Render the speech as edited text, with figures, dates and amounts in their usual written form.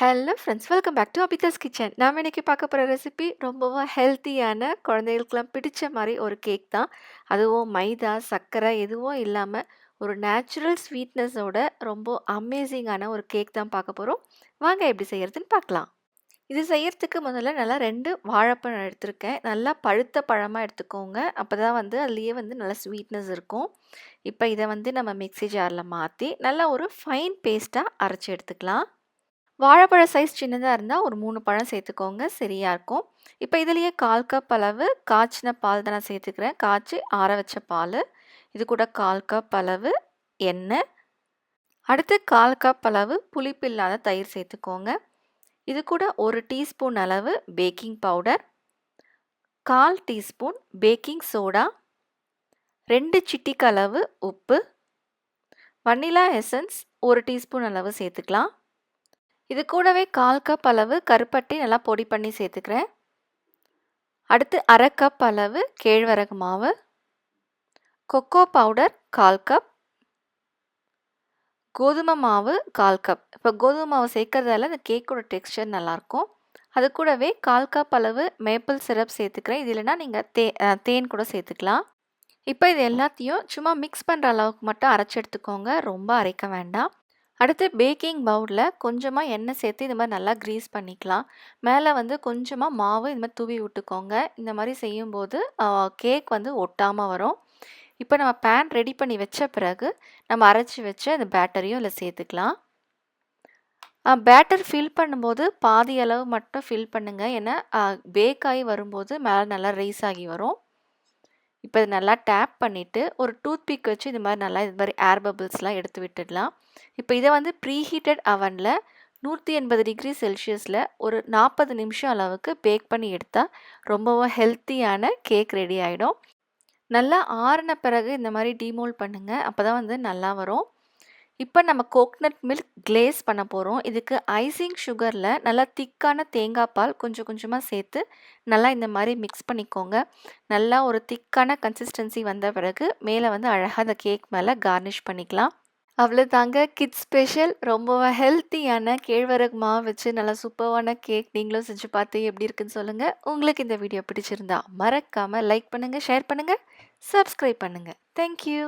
Hello friends, welcome back to Abitha's kitchen. நாம இன்னைக்கு பார்க்க போகிற ரெசிபி ரொம்பவும் ஹெல்த்தியான, குழந்தைகளுக்குலாம் பிடிச்ச மாதிரி ஒரு கேக் தான். அதுவும் மைதா சர்க்கரை எதுவும் இல்லாமல் ஒரு நேச்சுரல் ஸ்வீட்னஸோட ரொம்ப அமேசிங்கான ஒரு கேக் தான் பார்க்க போகிறோம். வாங்க எப்படி செய்யறதுன்னு பார்க்கலாம். இது செய்யறதுக்கு முதல்ல நல்லா 2 வாழைப்பழம் எடுத்திருக்கேன். நல்லா பழுத்த பழமாக எடுத்துக்கோங்க. அப்போ தான் அதுலேயே நல்லா ஸ்வீட்னஸ் இருக்கும். இப்போ இதை நம்ம மிக்ஸி ஜாரில் மாற்றி நல்லா ஒரு ஃபைன் பேஸ்ட்டாக அரைச்சி எடுத்துக்கலாம். வாழைப்பழ சைஸ் சின்னதா இருந்தா ஒரு 3 பழம் சேர்த்துக்கோங்க. சரியா இருக்கும். இப்ப இதிலேயே 1/4 கப் அளவு காய்ச்சின பால் தான் நான் சேர்த்துக்கிறேன். காய்ச்சி ஆற வச்ச பாலு. இது கூட 1/4 கப் அளவு எண்ணெய். அடுத்து 1/4 கப் அளவு புளிப்பில்லாத தயிர் சேர்த்துக்கோங்க. இது கூட 1 டீஸ்பூன் அளவு baking powder, 1/4 teaspoon baking soda, 2 சிட்டிகை அளவு உப்பு, வனிலா எசன்ஸ் 1 டீஸ்பூன் அளவு சேர்த்துக்கலாம். இது கூடவே 1/4 கப் அளவு கருப்பட்டி நல்லா பொடி பண்ணி சேர்த்துக்கிறேன். அடுத்து 1/2 கப் அளவு கேழ்வரகு மாவு, கொக்கோ பவுடர் 1/4 கப், கோதுமை மாவு 1/4 கப். இப்போ கோதுமை மாவு சேர்க்கறதால இந்த கேக்கோட டெக்ஸ்சர் நல்லாயிருக்கும். அது கூடவே 1/4 கப் அளவு மேப்பிள் சிரப் சேர்த்துக்கிறேன். இது இல்லைனா நீங்கள் தேன் கூட சேர்த்துக்கலாம். இப்போ இது எல்லாத்தையும் சும்மா மிக்ஸ் பண்ணுற அளவுக்கு மட்டும் அரைச்சி எடுத்துக்கோங்க. ரொம்ப அரைக்க வேண்டாம். அடுத்து பேக்கிங் பவுலில் கொஞ்சமாக எண்ணெய் சேர்த்து இந்த மாதிரி நல்லா க்ரீஸ் பண்ணிக்கலாம். மேலே கொஞ்சமாக மாவு இந்த மாதிரி தூவி விட்டுக்கோங்க. இந்த மாதிரி செய்யும்போது கேக் ஒட்டாமல் வரும். இப்போ நம்ம பேன் ரெடி பண்ணி வச்ச பிறகு நம்ம அரைச்சி வச்ச இந்த பேட்டரையும் இதில் சேர்த்துக்கலாம். பேட்டர் ஃபில் பண்ணும்போது பாதி அளவு மட்டும் ஃபில் பண்ணுங்கள். ஏன்னா பேக் ஆகி வரும்போது மேலே நல்லா ரைஸ் ஆகி வரும். இப்போ இது நல்லா டேப் பண்ணிவிட்டு ஒரு டூத் பிக் வச்சு இது மாதிரி ஏர் பபிள்ஸ்லாம் எடுத்து விட்டுடலாம். இப்போ இதை ப்ரீ ஹீட்டட் அவனில் 180 டிகிரி செல்சியஸில் ஒரு 40 நிமிஷம் அளவுக்கு பேக் பண்ணி எடுத்தால் ரொம்பவும் ஹெல்த்தியான கேக் ரெடி ஆகிடும். நல்லா ஆறின பிறகு இந்த மாதிரி டீமோல்ட் பண்ணுங்கள். அப்போ தான் நல்லா வரும். இப்போ நம்ம கோக்னட் மில்க் கிளேஸ் பண்ண போகிறோம். இதுக்கு ஐசிங் சுகரில் நல்லா திக்கான தேங்காய் பால் கொஞ்சம் கொஞ்சமாக சேர்த்து நல்லா இந்த மாதிரி மிக்ஸ் பண்ணிக்கோங்க. நல்லா ஒரு திக்கான கன்சிஸ்டன்சி வந்த பிறகு மேலே அழகாக அந்த கேக் மேலே கார்னிஷ் பண்ணிக்கலாம். அவ்வளோதாங்க, கிட்ஸ் ஸ்பெஷல் ரொம்பவும் ஹெல்த்தியான கேழ்வரகு மாவு வச்சு நல்லா சூப்பரான கேக் நீங்களும் செஞ்சு பார்த்து எப்படி இருக்குன்னு சொல்லுங்கள். உங்களுக்கு இந்த வீடியோ பிடிச்சிருந்தா மறக்காமல் லைக் பண்ணுங்கள், ஷேர் பண்ணுங்கள், சப்ஸ்கிரைப் பண்ணுங்கள். தேங்க்யூ.